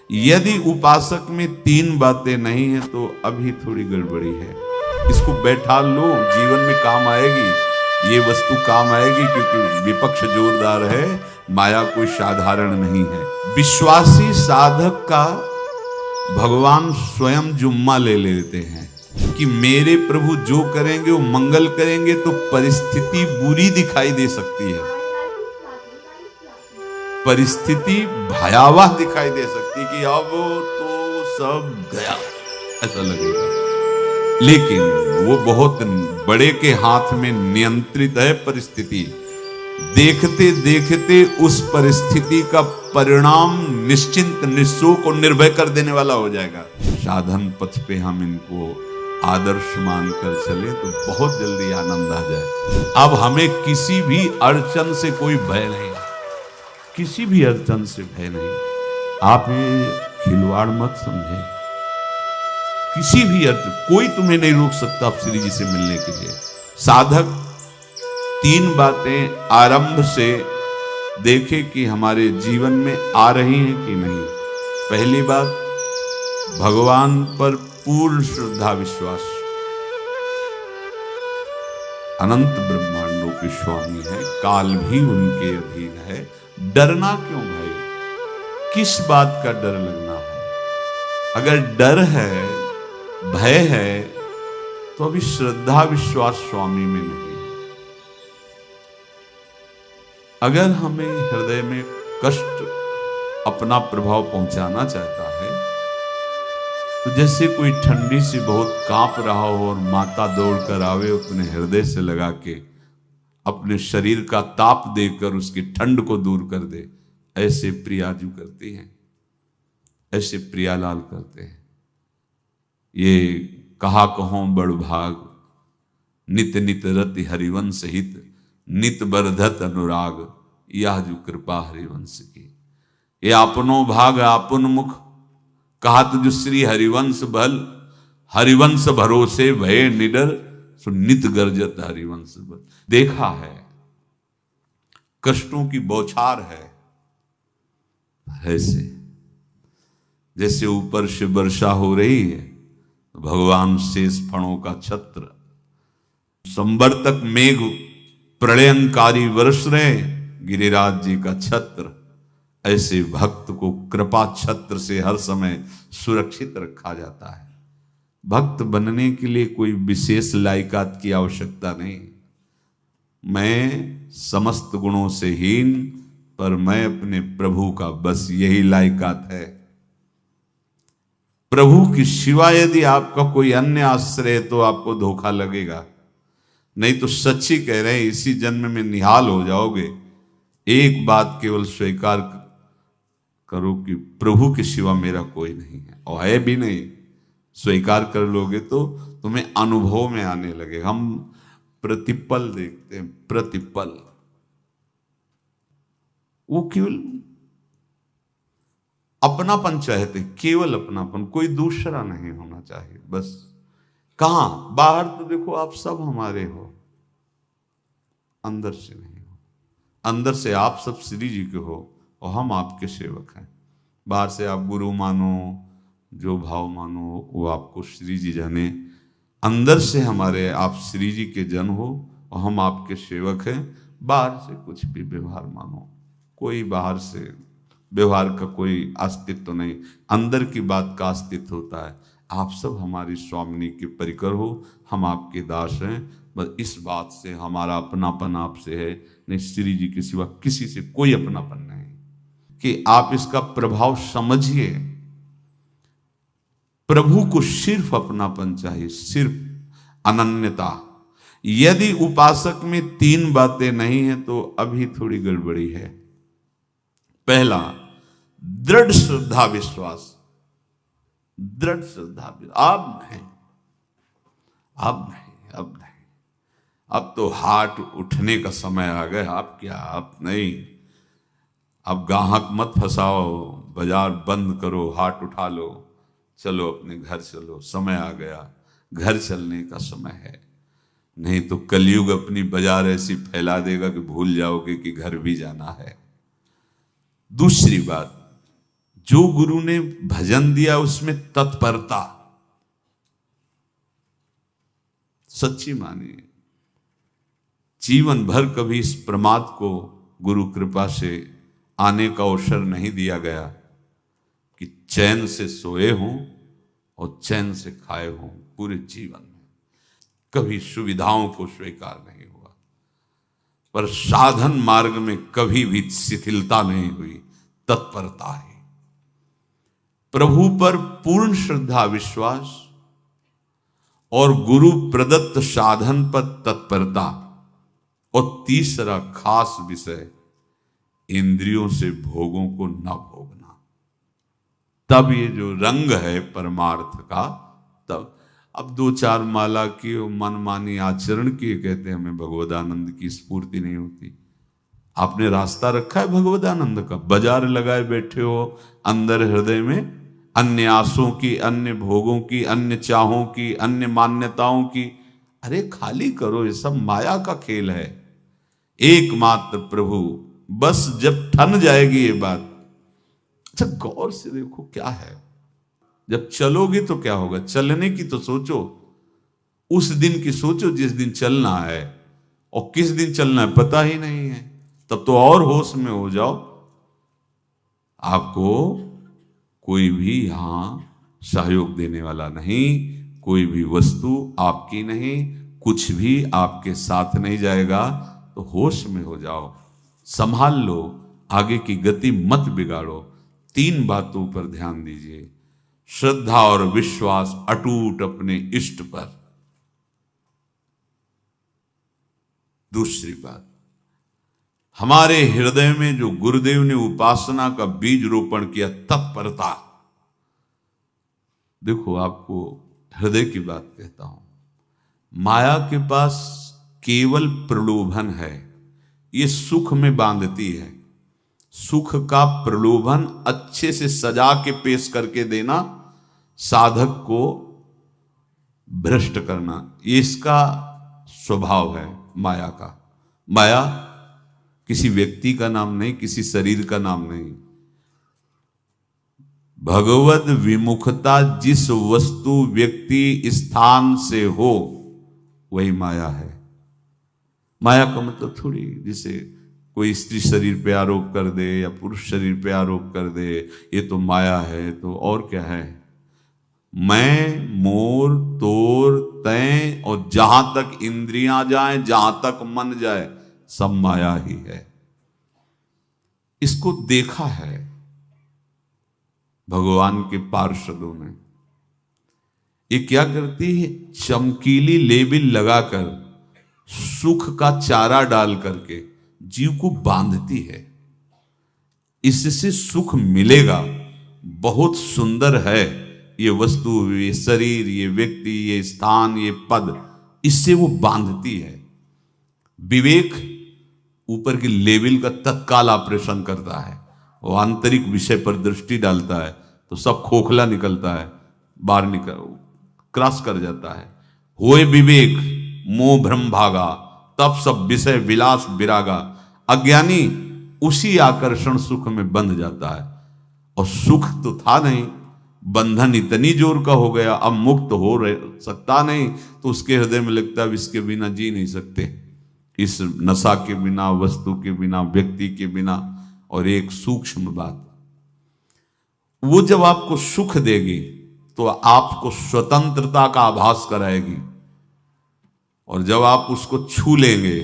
यदि उपासक में तीन बातें नहीं है तो अभी थोड़ी गड़बड़ी है। इसको बैठा लो, जीवन में काम आएगी, ये वस्तु काम आएगी, क्योंकि विपक्ष जोरदार है, माया कोई साधारण नहीं है। विश्वासी साधक का भगवान स्वयं जुम्मा ले लेते हैं कि मेरे प्रभु जो करेंगे वो मंगल करेंगे। तो परिस्थिति बुरी दिखाई दे सकती है, परिस्थिति भयावह दिखाई दे सकती है कि अब तो सब गया, ऐसा लगेगा, लेकिन वो बहुत बड़े के हाथ में नियंत्रित है परिस्थिति। देखते देखते उस परिस्थिति का परिणाम निश्चिंत, निःशोक और निर्भय कर देने वाला हो जाएगा। साधन पथ पे हम इनको आदर्श मानकर चले तो बहुत जल्दी आनंद आ जाए। अब हमें किसी भी अड़चन से कोई भय नहीं, किसी भी अड़चन से भय नहीं। आप ये खिलवाड़ मत समझे, किसी भी अड़चन कोई तुम्हें नहीं रोक सकता आप श्री जी से मिलने के लिए। साधक तीन बातें आरंभ से देखे कि हमारे जीवन में आ रही हैं कि नहीं। पहली बात, भगवान पर पूर्ण श्रद्धा विश्वास। अनंत ब्रह्मांडों के स्वामी है, काल भी उनके अधीन है। डरना क्यों भाई, किस बात का डर लगना है? अगर डर है, भय है, तो अभी श्रद्धा विश्वास स्वामी में नहीं। अगर हमें हृदय में कष्ट अपना प्रभाव पहुंचाना चाहता है तो जैसे कोई ठंडी से बहुत कांप रहा हो और माता दौड़कर आवे, अपने हृदय से लगा के अपने शरीर का ताप देकर उसकी ठंड को दूर कर दे, ऐसे प्रियाजू करती हैं, ऐसे प्रियालाल करते हैं। ये कहा कहो बड़ भाग, नित नित रति हरिवंश हित, नित बरधत अनुराग, यह जो कृपा हरिवंश की। ये अपनो भाग आपन मुख, कहत जो श्री हरिवंश बल, हरिवंश भरोसे भय निडर, सो नित गर्जत हरिवंश बल। देखा है, कष्टों की बौछार है, ऐसे जैसे ऊपर से वर्षा हो रही है, भगवान शेष फणों का छत्र, संवर्तक मेघ प्रलयंकारी वर्ष रहे, गिरिराज जी का छत्र, ऐसे भक्त को कृपा छत्र से हर समय सुरक्षित रखा जाता है। भक्त बनने के लिए कोई विशेष लायकात की आवश्यकता नहीं। मैं समस्त गुणों से हीन, पर मैं अपने प्रभु का, बस यही लायकात है। प्रभु की सिवा यदि आपका कोई अन्य आश्रय तो आपको धोखा लगेगा, नहीं तो सच्ची कह रहे हैं, इसी जन्म में निहाल हो जाओगे। एक बात केवल स्वीकार करो कि प्रभु के सिवा मेरा कोई नहीं है, और है भी नहीं। स्वीकार कर लोगे तो तुम्हें अनुभव में आने लगे। हम प्रतिपल देखते हैं, प्रतिपल, वो केवल अपनापन चाहते, केवल अपनापन, कोई दूसरा नहीं होना चाहिए। बस कहां बाहर तो देखो आप सब हमारे हो, अंदर से नहीं हो। अंदर से आप सब श्री जी के हो और हम आपके सेवक हैं। बाहर से आप गुरु मानो, जो भाव मानो, वो आपको श्री जी जाने। अंदर से हमारे आप श्री जी के जन हो और हम आपके सेवक हैं। बाहर से कुछ भी व्यवहार मानो, कोई बाहर से व्यवहार का कोई अस्तित्व नहीं, अंदर की बात का अस्तित्व होता है। आप सब हमारी स्वामिनी के परिकर हो, हम आपके दास हैं। बस इस बात से हमारा अपनापन आपसे है, नहीं श्री जी के सिवा किसी से कोई अपनापन नहीं। कि आप इसका प्रभाव समझिए, प्रभु को सिर्फ अपनापन चाहिए, सिर्फ अनन्यता। यदि उपासक में तीन बातें नहीं है तो अभी थोड़ी गड़बड़ी है। पहला, दृढ़ श्रद्धा विश्वास। दृढ़ श्रद्धा, अब नहीं, अब नहीं, अब नहीं, अब तो हाथ उठने का समय आ गया। अब क्या, अब नहीं, अब गाहक मत फंसाओ, बाजार बंद करो, हाथ उठा लो, चलो अपने घर चलो, समय आ गया, घर चलने का समय है। नहीं तो कलयुग अपनी बाजार ऐसी फैला देगा कि भूल जाओगे कि घर भी जाना है। दूसरी बात, जो गुरु ने भजन दिया उसमें तत्परता सच्ची मानिए। जीवन भर कभी इस प्रमाद को गुरु कृपा से आने का अवसर नहीं दिया गया कि चैन से सोए हों और चैन से खाए हों। पूरे जीवन में कभी सुविधाओं को स्वीकार नहीं हुआ, पर साधन मार्ग में कभी भी शिथिलता नहीं हुई, तत्परता है। प्रभु पर पूर्ण श्रद्धा विश्वास और गुरु प्रदत्त साधन पर तत्परता, और तीसरा खास विषय इंद्रियों से भोगों को न भोगना। तब ये जो रंग है परमार्थ का, तब अब 2-4 माला की मनमानी आचरण किए कहते हैं हमें भगवदानंद की स्फूर्ति नहीं होती। आपने रास्ता रखा है भगवदानंद का, बाजार लगाए बैठे हो अंदर हृदय में अन्य आसों की, अन्य भोगों की, अन्य चाहों की, अन्य मान्यताओं की। अरे खाली करो, ये सब माया का खेल है। एकमात्र प्रभु, बस जब ठन जाएगी ये बात। अच्छा गौर से देखो क्या है, जब चलोगे तो क्या होगा, चलने की तो सोचो, उस दिन की सोचो जिस दिन चलना है, और किस दिन चलना है पता ही नहीं है, तब तो और होश में हो जाओ। आपको कोई भी यहां सहयोग देने वाला नहीं, कोई भी वस्तु आपकी नहीं, कुछ भी आपके साथ नहीं जाएगा। तो होश में हो जाओ, संभाल लो, आगे की गति मत बिगाड़ो। 3 बातों पर ध्यान दीजिए, श्रद्धा और विश्वास अटूट अपने इष्ट पर। दूसरी बात, हमारे हृदय में जो गुरुदेव ने उपासना का बीज रोपण किया, तत्परता। देखो आपको हृदय की बात कहता हूं, माया के पास केवल प्रलोभन है, ये सुख में बांधती है। सुख का प्रलोभन अच्छे से सजा के पेश करके देना, साधक को भ्रष्ट करना, ये इसका स्वभाव है माया का। माया किसी व्यक्ति का नाम नहीं, किसी शरीर का नाम नहीं। भगवद विमुखता जिस वस्तु व्यक्ति स्थान से हो वही माया है। माया का मतलब थोड़ी जैसे कोई स्त्री शरीर पे आरोप कर दे या पुरुष शरीर पे आरोप कर दे, ये तो माया है, तो और क्या है। मैं, मोर, तोर, तय और जहां तक इंद्रियां जाएं, जहां तक मन जाए, सब माया ही है। इसको देखा है भगवान के पार्षदों ने। ये क्या करती है, चमकीली लेबिल लगाकर, सुख का चारा डाल करके जीव को बांधती है। इससे सुख मिलेगा, बहुत सुंदर है ये वस्तु, ये शरीर, ये व्यक्ति, ये स्थान, ये पद, इससे वो बांधती है। विवेक ऊपर की लेवल का तत्काल ऑपरेशन करता है, वो आंतरिक विषय पर दृष्टि डालता है तो सब खोखला निकलता है, बाहर निकल क्रॉस कर जाता है। होए विवेक मोह भ्रम भागा, तब सब विषय विलास विरागा। अज्ञानी उसी आकर्षण सुख में बंध जाता है, और सुख तो था नहीं, बंधन इतनी जोर का हो गया, अब मुक्त हो सकता नहीं, तो उसके हृदय में लगता है इसके बिना जी नहीं सकते, इस नशा के बिना, वस्तु के बिना, व्यक्ति के बिना। और एक सूक्ष्म बात, वो जब आपको सुख देगी तो आपको स्वतंत्रता का आभास कराएगी, और जब आप उसको छू लेंगे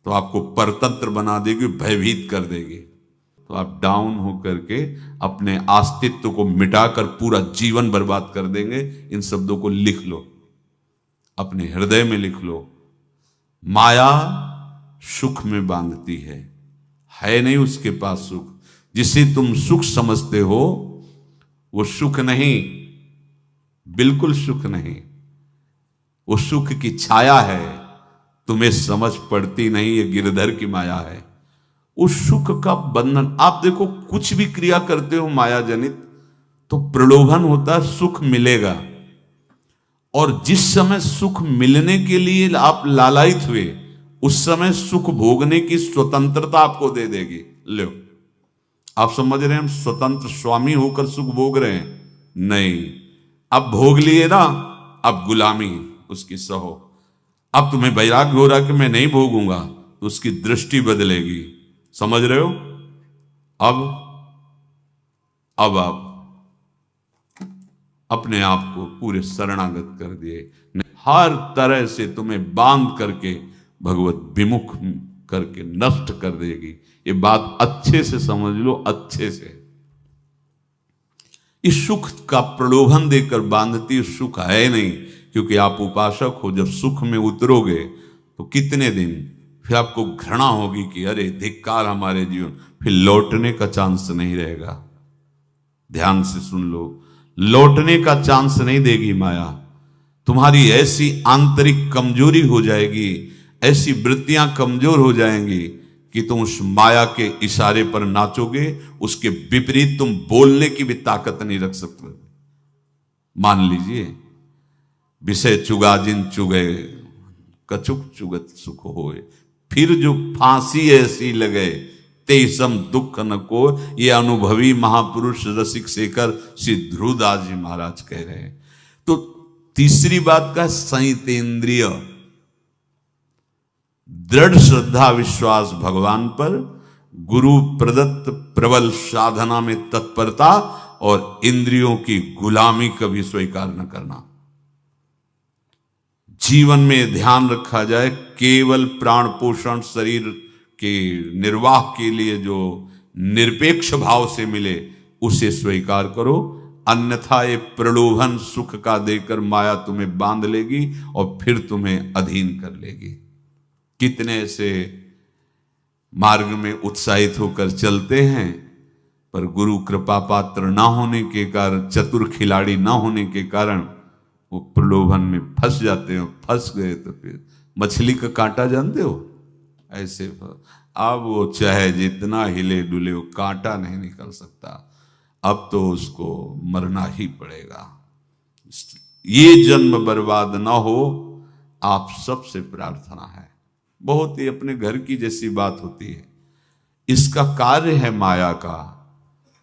तो आपको परतंत्र बना देगी, भयभीत कर देगी। तो आप डाउन होकर के अपने अस्तित्व को मिटाकर पूरा जीवन बर्बाद कर देंगे। इन शब्दों को लिख लो, अपने हृदय में लिख लो। माया सुख में बांधती है नहीं उसके पास सुख। जिसे तुम सुख समझते हो वो सुख नहीं, बिल्कुल सुख नहीं, वो सुख की छाया है, तुम्हें समझ पड़ती नहीं, ये गिरधर की माया है। उस सुख का बंधन, आप देखो कुछ भी क्रिया करते हो माया जनित तो प्रलोभन होता है, सुख मिलेगा, और जिस समय सुख मिलने के लिए आप लालायित हुए, उस समय सुख भोगने की स्वतंत्रता आपको दे देगी। लो आप समझ रहे हैं हम स्वतंत्र स्वामी होकर सुख भोग रहे हैं? नहीं, अब भोग लिए ना, अब गुलामी उसकी सहो। अब तुम्हें वैराग्य हो रहा कि मैं नहीं भोगूंगा, तो उसकी दृष्टि बदलेगी। समझ रहे हो? अब आप अपने आप को पूरे शरणागत कर दिए, हर तरह से तुम्हें बांध करके भगवत विमुख करके नष्ट कर देगी। ये बात अच्छे से समझ लो, अच्छे से। इस सुख का प्रलोभन देकर बांधती सुख है नहीं, क्योंकि आप उपासक हो। जब सुख में उतरोगे तो कितने दिन फिर आपको घृणा होगी कि अरे धिक्कार हमारे जीवन, फिर लौटने का चांस नहीं रहेगा। ध्यान से सुन लो, लौटने का चांस नहीं देगी माया। तुम्हारी ऐसी आंतरिक कमजोरी हो जाएगी, ऐसी वृत्तियां कमजोर हो जाएंगी कि तुम उस माया के इशारे पर नाचोगे, उसके विपरीत तुम बोलने की भी ताकत नहीं रख सकते। मान लीजिए, विषय चुगा जिन चुगे, कछुक चुगत सुख होए, फिर जो फांसी ऐसी लगे तेसम दुख न को। ये अनुभवी महापुरुष रसिक शेखर श्री ध्रुवदास जी महाराज कह रहे हैं। तो तीसरी बात का संयतेंद्रिय, दृढ़ श्रद्धा विश्वास भगवान पर, गुरु प्रदत्त प्रबल साधना में तत्परता, और इंद्रियों की गुलामी कभी स्वीकार न करना। जीवन में ध्यान रखा जाए, केवल प्राण पोषण शरीर के निर्वाह के लिए जो निरपेक्ष भाव से मिले उसे स्वीकार करो, अन्यथा ये प्रलोभन सुख का देकर माया तुम्हें बांध लेगी और फिर तुम्हें अधीन कर लेगी। कितने से मार्ग में उत्साहित होकर चलते हैं, पर गुरु कृपा पात्र ना होने के कारण, चतुर खिलाड़ी ना होने के कारण वो प्रलोभन में फंस जाते हो। फंस गए तो फिर मछली का कांटा जानते हो, ऐसे अब वो चाहे जितना हिले डुले, वो कांटा नहीं निकल सकता। अब तो उसको मरना ही पड़ेगा। ये जन्म बर्बाद ना हो, आप सबसे प्रार्थना है। बहुत ही अपने घर की जैसी बात होती है। इसका कार्य है माया का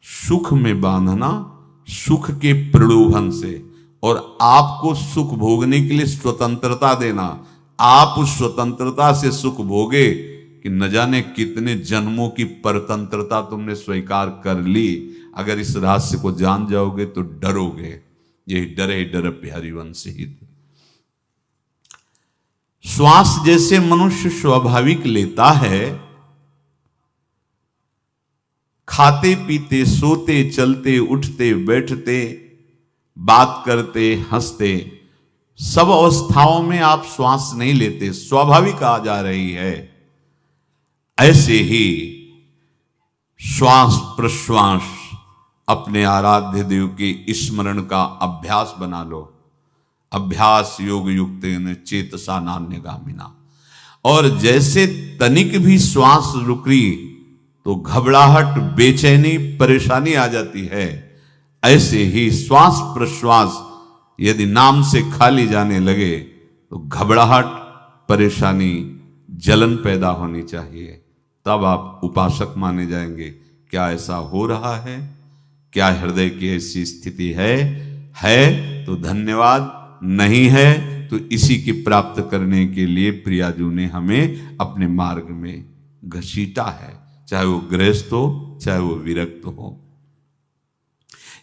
सुख में बांधना, सुख के प्रलोभन से, और आपको सुख भोगने के लिए स्वतंत्रता देना। आप उस स्वतंत्रता से सुख भोगे कि न जाने कितने जन्मों की परतंत्रता तुमने स्वीकार कर ली। अगर इस रहस्य को जान जाओगे तो डरोगे। यही डरे डर हरिवंश हित। श्वास जैसे मनुष्य स्वाभाविक लेता है, खाते पीते सोते चलते उठते बैठते बात करते हंसते, सब अवस्थाओं में आप श्वास नहीं लेते, स्वाभाविक आ जा रही है। ऐसे ही श्वास प्रश्वास अपने आराध्य देव के स्मरण का अभ्यास बना लो। अभ्यास योग युक्तेन चेतसा नान्यगामिना। और जैसे तनिक भी श्वास रुकी तो घबराहट, बेचैनी, परेशानी आ जाती है, ऐसे ही श्वास प्रश्वास यदि नाम से खाली जाने लगे तो घबराहट, परेशानी, जलन पैदा होनी चाहिए। तब आप उपासक माने जाएंगे। क्या ऐसा हो रहा है? क्या हृदय की ऐसी स्थिति है तो धन्यवाद, नहीं है तो इसी की प्राप्त करने के लिए प्रियाजू ने हमें अपने मार्ग में घसीटा है, चाहे वो गृहस्थ हो चाहे वो विरक्त हो।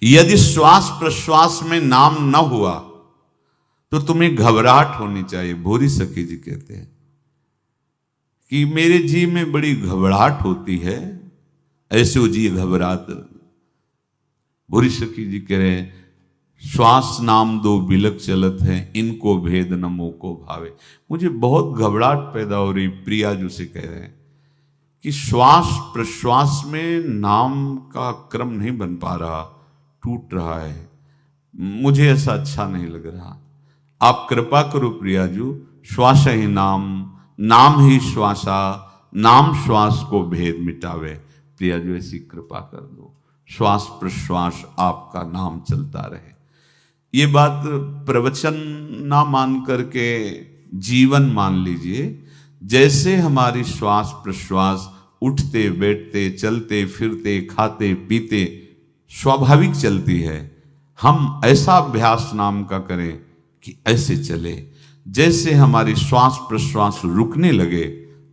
यदि श्वास प्रश्वास में नाम न हुआ तो तुम्हें घबराहट होनी चाहिए। भूरी सखी जी कहते हैं कि मेरे जी में बड़ी घबराहट होती है, ऐसे वो जी घबरात। भूरी सखी जी कह रहे हैं श्वास नाम दो बिलक चलत है, इनको भेद न मोको भावे। मुझे बहुत घबराहट पैदा हो रही। प्रियाजू से कह रहे हैं कि श्वास प्रश्वास में नाम का क्रम नहीं बन पा रहा, टूट रहा है, मुझे ऐसा अच्छा नहीं लग रहा। आप कृपा करो प्रियाजू, श्वास ही नाम, नाम ही श्वासा, नाम श्वास को भेद मिटावे। प्रियाजू ऐसी कृपा कर दो, श्वास प्रश्वास आपका नाम चलता रहे। ये बात प्रवचन ना मान करके जीवन मान लीजिए। जैसे हमारी श्वास प्रश्वास उठते बैठते चलते फिरते खाते पीते स्वाभाविक चलती है। हम ऐसा अभ्यास नाम का करें कि ऐसे चले, जैसे हमारी श्वास प्रश्वास रुकने लगे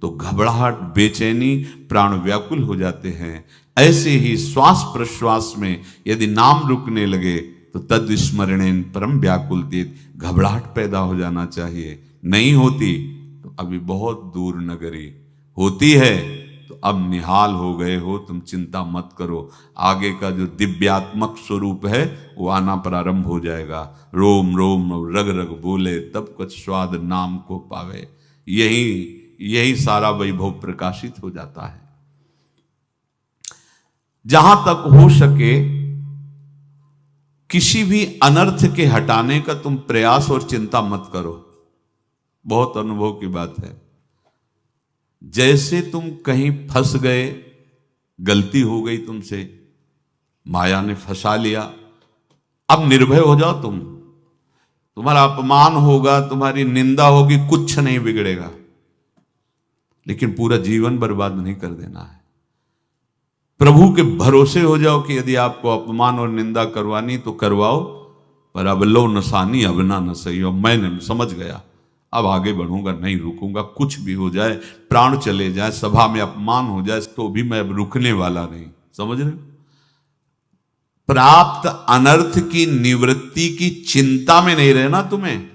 तो घबराहट बेचैनी प्राण व्याकुल हो जाते हैं, ऐसे ही श्वास प्रश्वास में यदि नाम रुकने लगे तो तद स्मरणेन परम व्याकुल तीत, घबराहट पैदा हो जाना चाहिए। नहीं होती तो अभी बहुत दूर नगरी, होती है तो अब निहाल हो गए हो, तुम चिंता मत करो। आगे का जो दिव्यात्मक स्वरूप है वो आना प्रारंभ हो जाएगा। रोम रोम रग रग बोले तब कुछ स्वाद नाम को पावे, यही सारा वैभव प्रकाशित हो जाता है। जहां तक हो सके किसी भी अनर्थ के हटाने का तुम प्रयास और चिंता मत करो। बहुत अनुभव की बात है। जैसे तुम कहीं फंस गए, गलती हो गई तुमसे, माया ने फंसा लिया, अब निर्भय हो जाओ। तुम्हारा अपमान होगा, तुम्हारी निंदा होगी, कुछ नहीं बिगड़ेगा, लेकिन पूरा जीवन बर्बाद नहीं कर देना है। प्रभु के भरोसे हो जाओ कि यदि आपको अपमान और निंदा करवानी तो करवाओ, पर अब लो नसानी अब ना न सही हो। मैंने समझ गया, अब आगे बढ़ूंगा, नहीं रुकूंगा। कुछ भी हो जाए, प्राण चले जाए, सभा में अपमान हो जाए, तो भी मैं अब रुकने वाला नहीं। समझ रहे? प्राप्त अनर्थ की निवृत्ति की चिंता में नहीं रहना तुम्हें।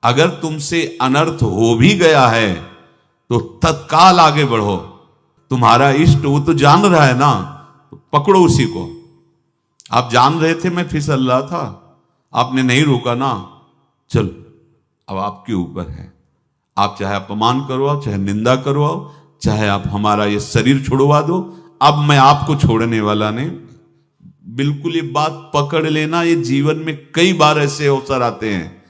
अगर तुमसे अनर्थ हो भी गया है तो तत्काल आगे बढ़ो। तुम्हारा इष्ट वो तो जान रहा है ना, तो पकड़ो उसी को। आप जान रहे थे मैं फिसल रहा था, आपने नहीं रोका ना, चलो अब आपके ऊपर है। आप चाहे अपमान करवाओ, चाहे निंदा करवाओ, चाहे आप हमारा ये शरीर छुड़वा दो, अब मैं आपको छोड़ने वाला नहीं। बिल्कुल ये बात पकड़ लेना। ये जीवन में कई बार ऐसे अवसर आते हैं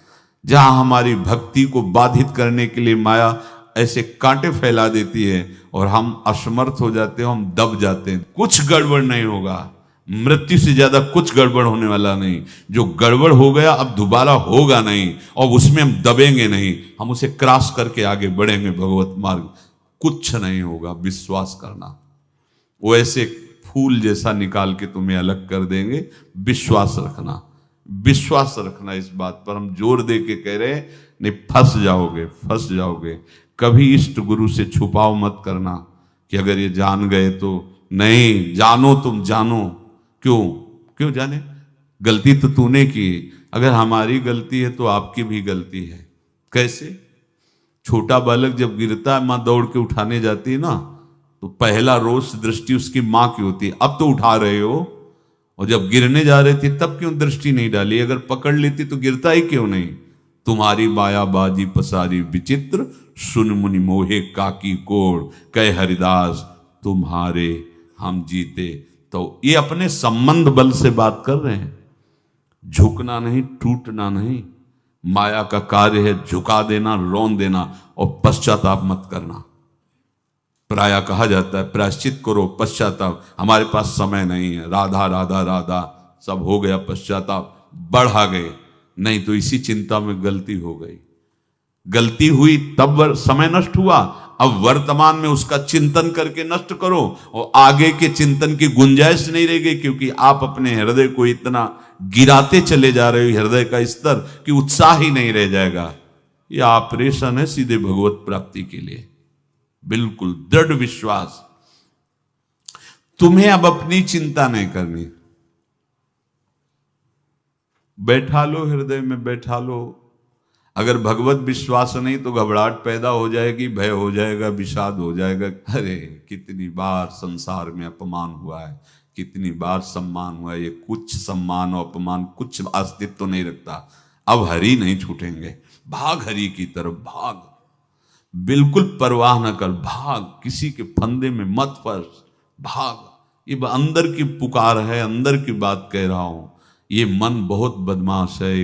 जहां हमारी भक्ति को बाधित करने के लिए माया ऐसे कांटे फैला देती है और हम असमर्थ हो जाते हैं, हम दब जाते हैं। कुछ गड़बड़ नहीं होगा, मृत्यु से ज्यादा कुछ गड़बड़ होने वाला नहीं। जो गड़बड़ हो गया अब दोबारा होगा नहीं, और उसमें हम दबेंगे नहीं, हम उसे क्रॉस करके आगे बढ़ेंगे भगवत मार्ग। कुछ नहीं होगा, विश्वास करना। वो ऐसे फूल जैसा निकाल के तुम्हें अलग कर देंगे। विश्वास रखना, विश्वास रखना। इस बात पर हम जोर दे के कह रहे हैं, नहीं फंस जाओगे, फंस जाओगे। कभी इष्ट गुरु से छुपाओ मत करना कि अगर ये जान गए तो। नहीं, जानो, तुम जानो। क्यों जाने? गलती तो तूने की। अगर हमारी गलती है तो आपकी भी गलती है। कैसे? छोटा बालक जब गिरता है, मां दौड़ के उठाने जाती है ना, तो पहला रोष दृष्टि उसकी मां की होती है। अब तो उठा रहे हो, और जब गिरने जा रहे थे तब क्यों दृष्टि नहीं डाली? अगर पकड़ लेती तो गिरता ही क्यों नहीं? तुम्हारी माया बाजी पसारी विचित्र, सुन मुनि मोहे काकी कोड़, कह हरिदास तुम्हारे हम जीते। तो ये अपने संबंध बल से बात कर रहे हैं। झुकना नहीं, टूटना नहीं। माया का कार्य है झुका देना, रौन देना, और पश्चाताप मत करना। प्राय कहा जाता है प्रायश्चित करो, पश्चाताप। हमारे पास समय नहीं है। राधा राधा राधा सब हो गया, पश्चाताप बढ़ा गए। नहीं तो इसी चिंता में गलती हो गई, गलती हुई तब समय नष्ट हुआ। अब वर्तमान में उसका चिंतन करके नष्ट करो, और आगे के चिंतन की गुंजाइश नहीं रह गई, क्योंकि आप अपने हृदय को इतना गिराते चले जा रहे हो, हृदय का स्तर, कि उत्साह ही नहीं रह जाएगा। यह ऑपरेशन है सीधे भगवत प्राप्ति के लिए। बिल्कुल दृढ़ विश्वास। तुम्हें अब अपनी चिंता नहीं करनी। बैठा लो, हृदय में बैठा लो। अगर भगवत विश्वास नहीं तो घबराहट पैदा हो जाएगी, भय हो जाएगा, विषाद हो जाएगा। अरे कितनी बार संसार में अपमान हुआ है, कितनी बार सम्मान हुआ है। ये कुछ सम्मान और अपमान कुछ अस्तित्व तो नहीं रखता। अब हरि नहीं छूटेंगे। भाग हरि की तरफ, भाग। बिल्कुल परवाह न कर, भाग। किसी के फंदे में मत फंस, भाग। ये अंदर की पुकार है, अंदर की बात कह रहा हूं। ये मन बहुत बदमाश है।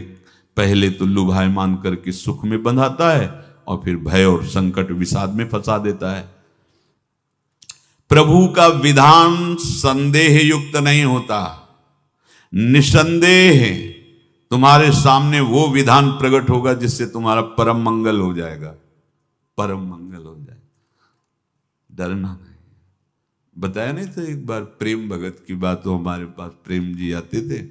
पहले तो लुभायमान करके सुख में बंधाता है, और फिर भय और संकट विषाद में फंसा देता है। प्रभु का विधान संदेह युक्त नहीं होता। निसंदेह तुम्हारे सामने वो विधान प्रकट होगा जिससे तुम्हारा परम मंगल हो जाएगा, परम मंगल हो जाएगा। डरना नहीं। बताया नहीं था एक बार प्रेम भगत की बात, तो हमारे पास प्रेम जी आते थे,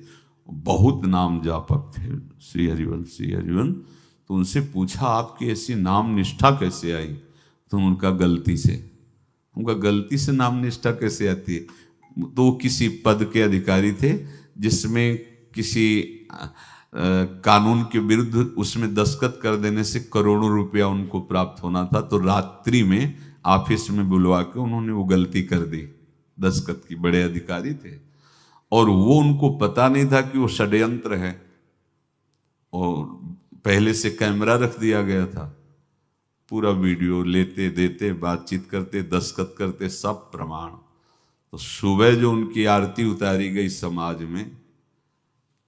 बहुत नाम जापक थे, श्री हरिवंश श्री हरिवंश। तो उनसे पूछा आपकी ऐसी नाम निष्ठा कैसे आई? तो उनका गलती से, उनका गलती से नाम निष्ठा कैसे आती है? तो वो किसी पद के अधिकारी थे जिसमें किसी कानून के विरुद्ध उसमें दस्तखत कर देने से करोड़ों रुपया उनको प्राप्त होना था। तो रात्रि में ऑफिस में बुलवा के उन्होंने वो गलती कर दी, दस्तखत की, बड़े अधिकारी थे, और वो उनको पता नहीं था कि वो षड्यंत्र है, और पहले से कैमरा रख दिया गया था, पूरा वीडियो लेते देते, बातचीत करते, दस्तखत करते, सब प्रमाण। तो सुबह जो उनकी आरती उतारी गई समाज में,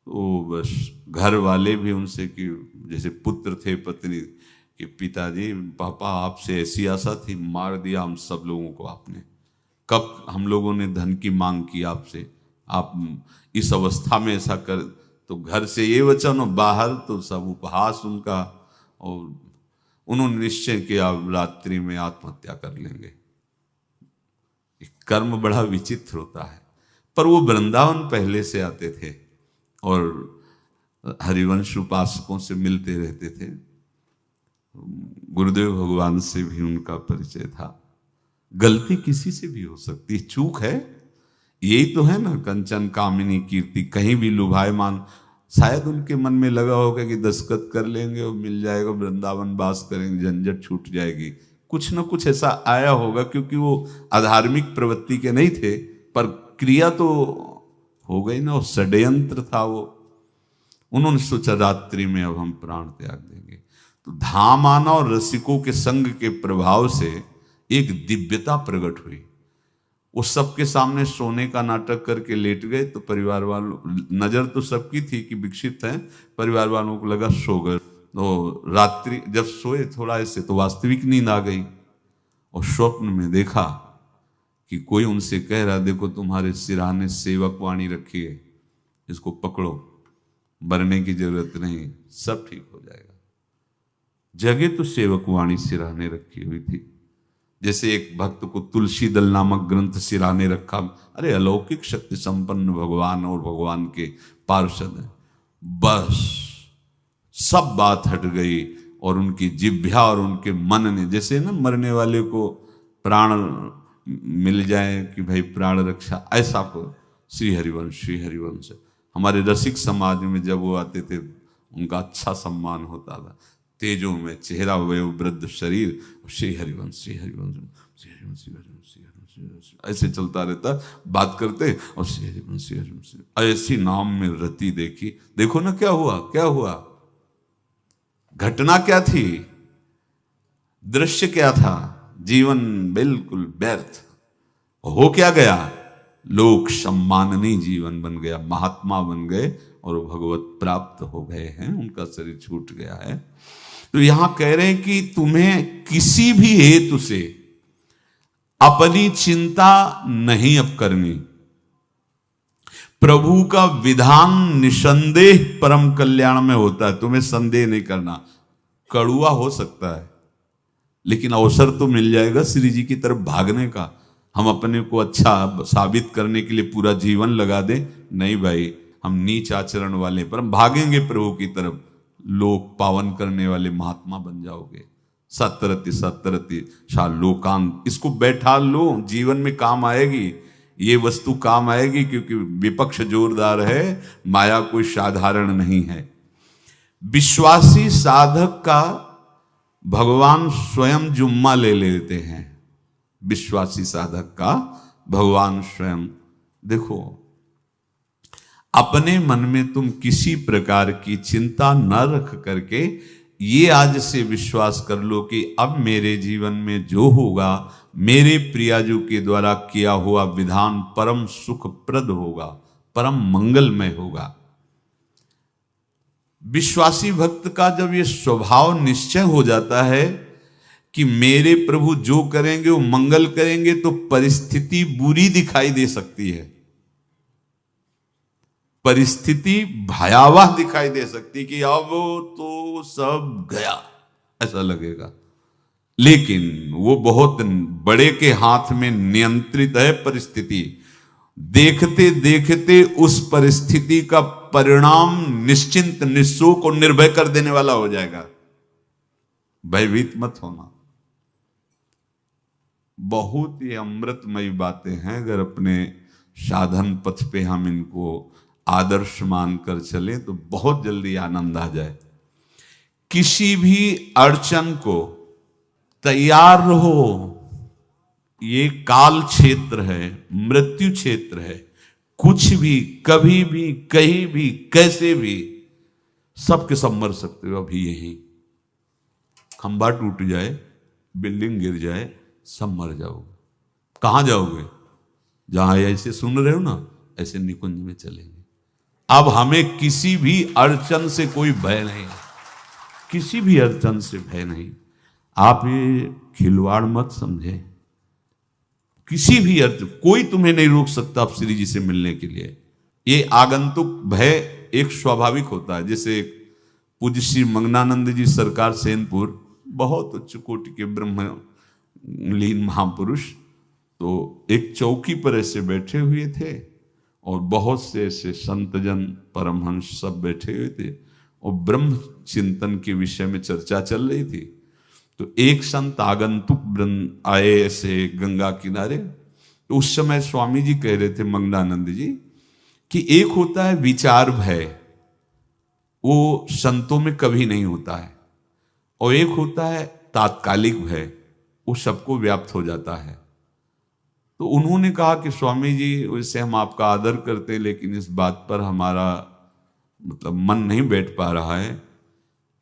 तो बस घर वाले भी उनसे कि जैसे पुत्र थे पत्नी कि पिताजी पापा आपसे ऐसी आशा थी, मार दिया हम सब लोगों को आपने, कब हम लोगों ने धन की मांग की आपसे, आप इस अवस्था में ऐसा कर। तो घर से ये वचन और बाहर तो सब उपहास उनका, और उन्होंने निश्चय किया रात्रि में आत्महत्या कर लेंगे। कर्म बड़ा विचित्र होता है। पर वो वृंदावन पहले से आते थे और हरिवंश उपासकों से मिलते रहते थे, गुरुदेव भगवान से भी उनका परिचय था। गलती किसी से भी हो सकती है, चूक है, यही तो है ना, कंचन कामिनी कीर्ति, कहीं भी लुभायमान। शायद उनके मन में लगा होगा कि दस्तखत कर लेंगे और मिल जाएगा, वृंदावन वास करेंगे, झंझट छूट जाएगी, कुछ ना कुछ ऐसा आया होगा, क्योंकि वो अधार्मिक प्रवृत्ति के नहीं थे, पर क्रिया तो हो गई ना, वो षड्यंत्र था वो। उन्होंने सोचा रात्रि में अब हम प्राण त्याग देंगे। तो धाम आना और रसिकों के संग के प्रभाव से एक दिव्यता प्रकट हुई। वो सबके सामने सोने का नाटक करके लेट गए, तो परिवार वालों, नजर तो सबकी थी कि विकसित हैं, परिवार वालों को लगा सो गए। तो रात्रि जब सोए थोड़ा ऐसे, तो वास्तविक नींद आ गई, और स्वप्न में देखा कि कोई उनसे कह रहा, देखो तुम्हारे सिरहाने सेवक वाणी रखी है, इसको पकड़ो, मरने की जरूरत नहीं, सब ठीक हो जाएगा। जगह तो सेवक वाणी सिरहाने रखी हुई थी, जैसे एक भक्त को तुलसी दल नामक ग्रंथ सिरहाने रखा। अरे अलौकिक शक्ति संपन्न भगवान और भगवान के पार्षद हैं। बस सब बात हट गई, और उनकी जिह्वा और उनके मन ने, जैसे ना मरने वाले को प्राण मिल जाए कि भाई प्राण रक्षा, ऐसा को श्री हरिवंश हमारे रसिक समाज में जब वो आते थे उनका अच्छा सम्मान होता था। तेजों में चेहरा, वयो वृद्ध शरीर, श्री हरिवंश ऐसे चलता रहता, बात करते और श्री हरिवंश ऐसी नाम में रति देखी। देखो ना क्या हुआ, घटना क्या थी, दृश्य क्या था, जीवन बिल्कुल व्यर्थ हो क्या गया, लोक सम्माननीय जीवन बन गया, महात्मा बन गए और भगवत प्राप्त हो गए हैं, उनका शरीर छूट गया है। तो यहां कह रहे हैं कि तुम्हें किसी भी हेतु से अपनी चिंता नहीं अब करनी। प्रभु का विधान निसंदेह परम कल्याण में होता है, तुम्हें संदेह नहीं करना। कड़ुआ हो सकता है, लेकिन अवसर तो मिल जाएगा श्री जी की तरफ भागने का। हम अपने को अच्छा साबित करने के लिए पूरा जीवन लगा दें, नहीं भाई, हम नीच आचरण वाले पर हम भागेंगे प्रभु की तरफ, लोक पावन करने वाले महात्मा बन जाओगे। सतरति लोकांत, इसको बैठा लो, जीवन में काम आएगी, ये वस्तु काम आएगी, क्योंकि विपक्ष जोरदार है, माया कोई साधारण नहीं है। विश्वासी साधक का भगवान स्वयं जुम्मा ले लेते हैं, विश्वासी साधक का भगवान स्वयं। देखो, अपने मन में तुम किसी प्रकार की चिंता न रख करके ये आज से विश्वास कर लो कि अब मेरे जीवन में जो होगा, मेरे प्रियाजू के द्वारा किया हुआ विधान परम सुखप्रद होगा, परम मंगलमय होगा। विश्वासी भक्त का जब ये स्वभाव निश्चय हो जाता है कि मेरे प्रभु जो करेंगे वो मंगल करेंगे, तो परिस्थिति बुरी दिखाई दे सकती है, परिस्थिति भयावह दिखाई दे सकती कि अब तो सब गया, ऐसा लगेगा। लेकिन वो बहुत बड़े के हाथ में नियंत्रित है परिस्थिति। देखते देखते उस परिस्थिति का परिणाम निश्चिंत, निःशोक और निर्भय कर देने वाला हो जाएगा। भयभीत मत होना। बहुत ही अमृतमयी बातें हैं। अगर अपने साधन पथ पे हम इनको आदर्श मानकर चलें तो बहुत जल्दी आनंद आ जाए। किसी भी अड़चन को तैयार रहो। ये काल क्षेत्र है, मृत्यु क्षेत्र है। कुछ भी, कभी भी, कहीं भी, कैसे भी, सब के सब मर सकते हो। अभी यही खंभा टूट जाए, बिल्डिंग गिर जाए, सब मर जाओगे। कहां जाओगे? जहां ऐसे सुन रहे हो ना, ऐसे निकुंज में चलेंगे। अब हमें किसी भी अड़चन से कोई भय नहीं, किसी भी अड़चन से भय नहीं। आप ये खिलवाड़ मत समझे। किसी भी अर्थ कोई तुम्हें नहीं रोक सकता आप श्री जी से मिलने के लिए। ये आगंतुक भय एक स्वाभाविक होता है। जैसे पूज्य श्री मंगनानंद जी सरकार सेनपुर, बहुत उच्च कोटि के ब्रह्मलीन महापुरुष, तो एक चौकी पर ऐसे बैठे हुए थे और बहुत से ऐसे संतजन, परमहंस सब बैठे हुए थे और ब्रह्म चिंतन के विषय में चर्चा चल रही थी। तो एक संत आगंतुक वृंद आए ऐसे गंगा किनारे। तो उस समय स्वामी जी कह रहे थे, मंगनानंद जी, कि एक होता है विचार भय, वो संतों में कभी नहीं होता है, और एक होता है तात्कालिक भय, वो सबको व्याप्त हो जाता है। तो उन्होंने कहा कि स्वामी जी, वैसे हम आपका आदर करते हैं, लेकिन इस बात पर हमारा मतलब मन नहीं बैठ पा रहा है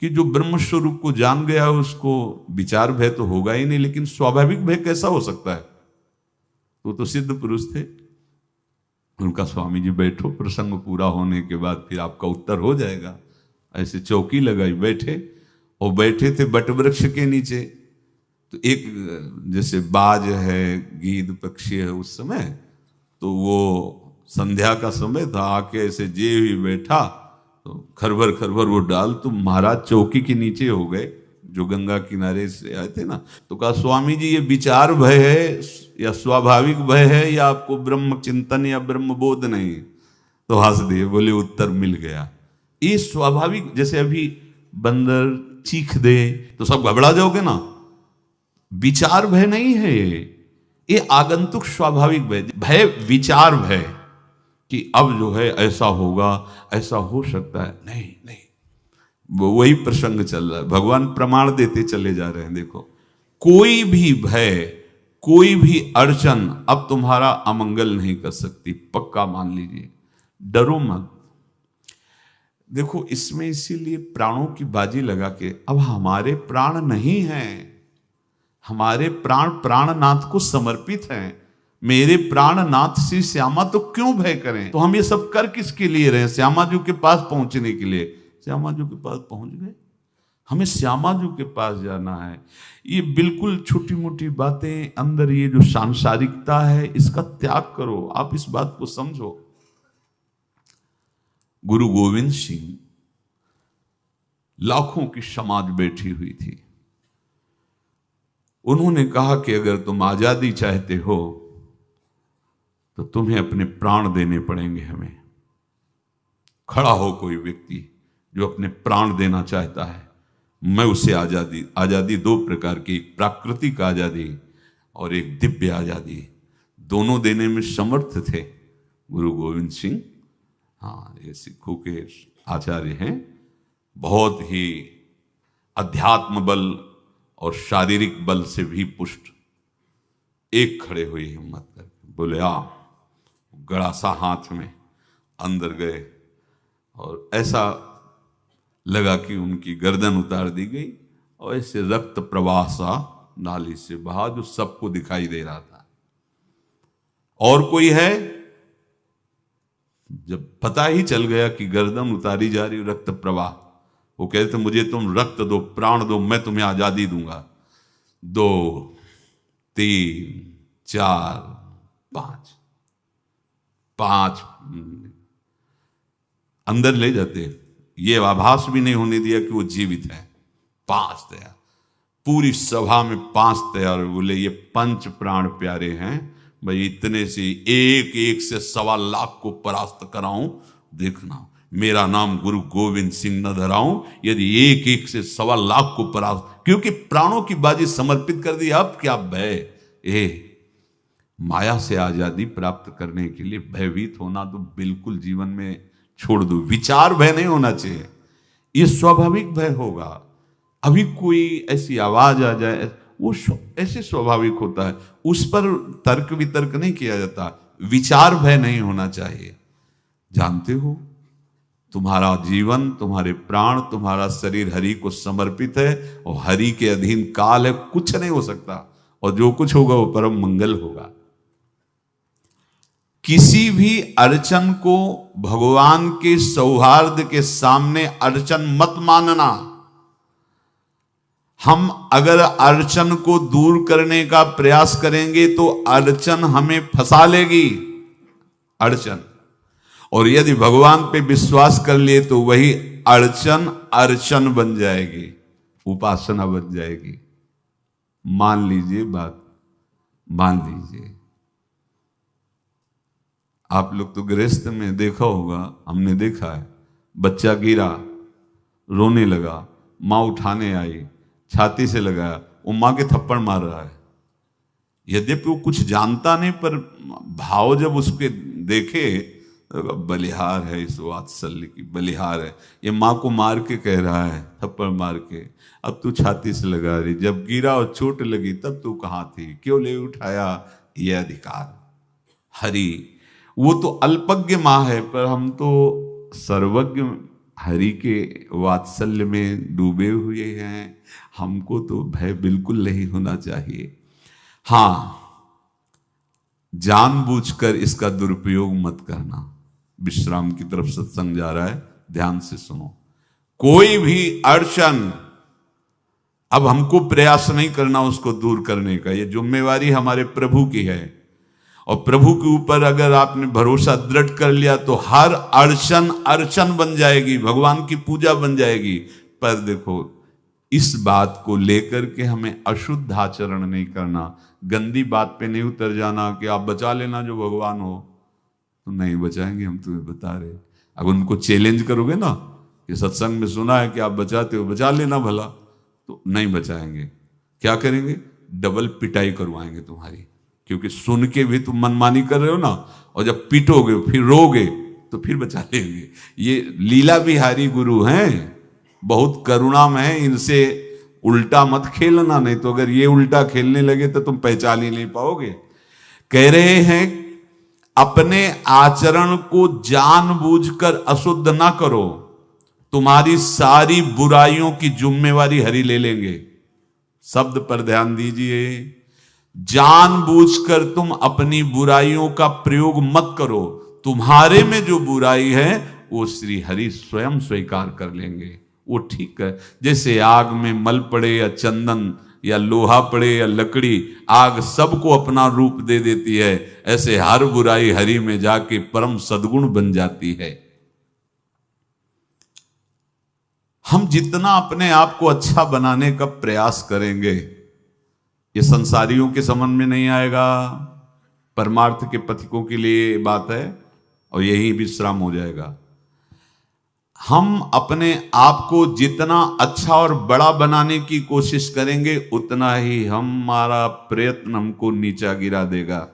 कि जो ब्रह्म स्वरूप को जान गया है उसको विचार भय तो होगा ही नहीं, लेकिन स्वाभाविक भय कैसा हो सकता है? तो सिद्ध पुरुष थे। उनका स्वामी जी बैठो, प्रसंग पूरा होने के बाद फिर आपका उत्तर हो जाएगा। ऐसे चौकी लगाई, बैठे, और बैठे थे बट वृक्ष के नीचे। तो एक जैसे बाज है, गीद पक्षी है, उस समय तो वो संध्या का समय था, आके ऐसे जे ही बैठा तो खरबर खरबर वो डाल, तो महाराज चौकी के नीचे हो गए, जो गंगा किनारे से आए थे ना। तो कहा, स्वामी जी ये विचार भय है या स्वाभाविक भय है या आपको ब्रह्म चिंतन या ब्रह्म बोध नहीं? तो हंस दिए, बोले उत्तर मिल गया। ये स्वाभाविक, जैसे अभी बंदर चीख दे तो सब घबरा जाओगे ना, विचार भय नहीं है ये आगंतुक स्वाभाविक भय। भय विचार भय कि अब जो है ऐसा होगा, ऐसा हो सकता है, नहीं नहीं, वही प्रसंग चल रहा है। भगवान प्रमाण देते चले जा रहे हैं। देखो, कोई भी भय, कोई भी अड़चन अब तुम्हारा अमंगल नहीं कर सकती, पक्का मान लीजिए। डरो मत। देखो, इसमें इसीलिए प्राणों की बाजी लगा के, अब हमारे प्राण नहीं हैं, हमारे प्राण प्राणनाथ को समर्पित हैं। मेरे प्राणनाथ श्री श्यामा, तो क्यों भय करें? तो हम ये सब कर किसके लिए रहे? श्यामा जी के पास पहुंचने के लिए। श्यामा जी के पास पहुंच गए, हमें श्यामा जी के पास जाना है। ये बिल्कुल छोटी मोटी बातें, अंदर ये जो सांसारिकता है, इसका त्याग करो। आप इस बात को समझो। गुरु गोविंद सिंह, लाखों की समाज बैठी हुई थी। उन्होंने कहा कि अगर तुम आजादी चाहते हो तो तुम्हें अपने प्राण देने पड़ेंगे। हमें खड़ा हो कोई व्यक्ति जो अपने प्राण देना चाहता है, मैं उसे आजादी, आजादी दो प्रकार की, प्राकृतिक आजादी और एक दिव्य आजादी, दोनों देने में समर्थ थे गुरु गोविंद सिंह। हाँ, ये सिखों के आचार्य हैं। बहुत ही अध्यात्म बल और शारीरिक बल से भी पुष्ट। एक खड़े हुए हिम्मत करके बोले, आ, गड़ासा हाथ में अंदर गए और ऐसा लगा कि उनकी गर्दन उतार दी गई और ऐसे रक्त प्रवाह सा नाली से बहा, जो सबको दिखाई दे रहा था। और कोई है? जब पता ही चल गया कि गर्दन उतारी जा रही, रक्त प्रवाह, वो कहते, मुझे तुम रक्त दो, प्राण दो, मैं तुम्हें आजादी दूंगा। 2, 3, 4, 5 अंदर ले जाते, ये आभास भी नहीं होने दिया कि वो जीवित है। 5 दिया, पूरी सभा में 5 तैयार हुए, बोले ये पंच प्राण प्यारे हैं भाई, इतने से एक एक से 1.25 लाख को परास्त कराऊं, देखना मेरा नाम गुरु गोविंद सिंह न धराऊं, यदि एक एक से 1.25 लाख को परास्त, क्योंकि प्राणों की बाजी समर्पित कर दी। अब क्या भय, माया से आजादी प्राप्त करने के लिए भयभीत होना तो बिल्कुल जीवन में छोड़ दो। विचार भय नहीं होना चाहिए, ये स्वाभाविक भय होगा। अभी कोई ऐसी आवाज आ जाए, वो ऐसे स्वाभाविक होता है, उस पर तर्क वितर्क नहीं किया जाता। विचार भय नहीं होना चाहिए। जानते हो तुम्हारा जीवन, तुम्हारे प्राण, तुम्हारा शरीर हरि को समर्पित है और हरि के अधीन काल है, कुछ नहीं हो सकता, और जो कुछ होगा वो परम मंगल होगा। किसी भी अड़चन को भगवान के सौहार्द के सामने अड़चन मत मानना। हम अगर अड़चन को दूर करने का प्रयास करेंगे तो अड़चन हमें फंसा लेगी, अड़चन। और यदि भगवान पे विश्वास कर लिए तो वही अड़चन अर्चन बन जाएगी, उपासना बन जाएगी। मान लीजिए बात, मान लीजिए आप लोग तो गृहस्थ में देखा होगा, हमने देखा है, बच्चा गिरा, रोने लगा, माँ उठाने आई, छाती से लगाया, वो माँ के थप्पड़ मार रहा है। यद्यपि वो कुछ जानता नहीं, पर भाव जब उसके देखे, बलिहार है इस वात्सल्य की, बलिहार है, ये माँ को मार के कह रहा है, थप्पड़ मार के, अब तू छाती से लगा रही, जब गिरा और चोट लगी तब तू कहाँ थी, क्यों ले उठाया, ये अधिकार। हरि वो तो अल्पज्ञ माँ है, पर हम तो सर्वज्ञ हरि के वात्सल्य में डूबे हुए हैं। हमको तो भय बिल्कुल नहीं होना चाहिए। हां, जानबूझकर इसका दुरुपयोग मत करना। विश्राम की तरफ सत्संग जा रहा है, ध्यान से सुनो। कोई भी अड़चन, अब हमको प्रयास नहीं करना उसको दूर करने का, ये जिम्मेवारी हमारे प्रभु की है। और प्रभु के ऊपर अगर आपने भरोसा दृढ़ कर लिया तो हर अड़चन अर्चन बन जाएगी, भगवान की पूजा बन जाएगी। पर देखो, इस बात को लेकर के हमें अशुद्ध आचरण नहीं करना, गंदी बात पे नहीं उतर जाना कि आप बचा लेना जो भगवान हो। तो नहीं बचाएंगे, हम तुम्हें बता रहे। अगर उनको चैलेंज करोगे ना कि सत्संग में सुना है कि आप बचाते हो, बचा लेना भला, तो नहीं बचाएंगे। क्या करेंगे? डबल पिटाई करवाएंगे तुम्हारी, क्योंकि सुन के भी तुम मनमानी कर रहे हो ना, और जब पीटोगे फिर रोगे तो फिर बचा लेंगे। ये लीला बिहारी गुरु हैं, बहुत करुणामय है, इनसे उल्टा मत खेलना, नहीं तो अगर ये उल्टा खेलने लगे तो तुम पहचान ही नहीं पाओगे। कह रहे हैं अपने आचरण को जानबूझकर अशुद्ध ना करो, तुम्हारी सारी बुराइयों की जिम्मेवारी हरि ले लेंगे। शब्द पर ध्यान दीजिए, जानबूझकर तुम अपनी बुराइयों का प्रयोग मत करो, तुम्हारे में जो बुराई है वो श्री हरि स्वयं स्वीकार कर लेंगे। वो ठीक है, जैसे आग में मल पड़े या चंदन या लोहा पड़े या लकड़ी, आग सबको अपना रूप दे देती है, ऐसे हर बुराई हरि में जाके परम सद्गुण बन जाती है। हम जितना अपने आप को अच्छा बनाने का प्रयास करेंगे, ये संसारियों के समझ में नहीं आएगा, परमार्थ के पथिकों के लिए बात है, और यही विश्राम हो जाएगा। हम अपने आप को जितना अच्छा और बड़ा बनाने की कोशिश करेंगे, उतना ही हमारा प्रयत्न हमको नीचा गिरा देगा।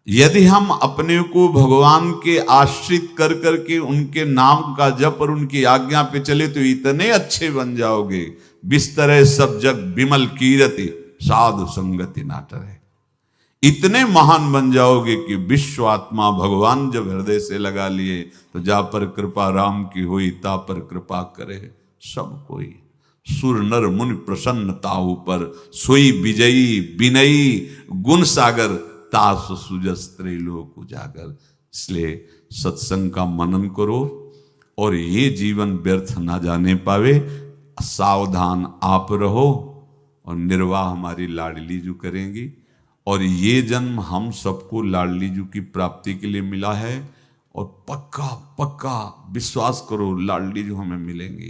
यदि हम अपने को भगवान के आश्रित कर करके उनके नाम का जप और उनकी आज्ञा पे चले तो इतने अच्छे बन जाओगे, बिस्तरे सब जग बिमल कीरति साधु संगति नाटरे। इतने महान बन जाओगे कि विश्व आत्मा भगवान जब हृदय से लगा लिए तो जा पर कृपा राम की हुई, ता पर कृपा करे सब कोई। सुर नर मुनि प्रसन्नता ऊपर, सोई विजयी विनयी गुण सागर, तास सुजस त्रैलोक उजागर। इसलिए सत्संग का मनन करो और ये जीवन व्यर्थ ना जाने पावे, सावधान आप रहो, और निर्वाह हमारी लाडली जू करेंगी। और ये जन्म हम सबको लाडली जू की प्राप्ति के लिए मिला है, और पक्का पक्का विश्वास करो लाडली जू हमें मिलेंगी,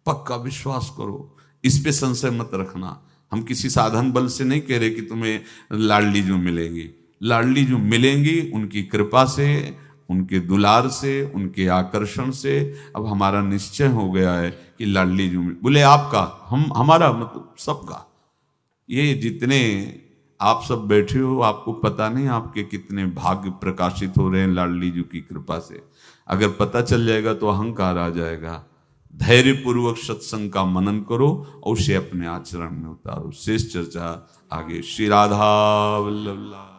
पक्का विश्वास करो। इस पे संशय मत रखना। हम किसी साधन बल से नहीं कह रहे कि तुम्हें लाडली जो मिलेंगी। लाडली जो मिलेंगी उनकी कृपा से, उनके दुलार से, उनके आकर्षण से। अब हमारा निश्चय हो गया है कि लाडली जो बोले आपका, हमारा मतलब सबका। ये जितने आप सब बैठे हो, आपको पता नहीं आपके कितने भाग्य प्रकाशित हो रहे हैं लाडली जी की कृपा से। अगर पता चल जाएगा तो अहंकार आ जाएगा। धैर्य पूर्वक सत्संग का मनन करो और उसे अपने आचरण में उतारो। शेष चर्चा आगे। श्री राधा वल्लभ।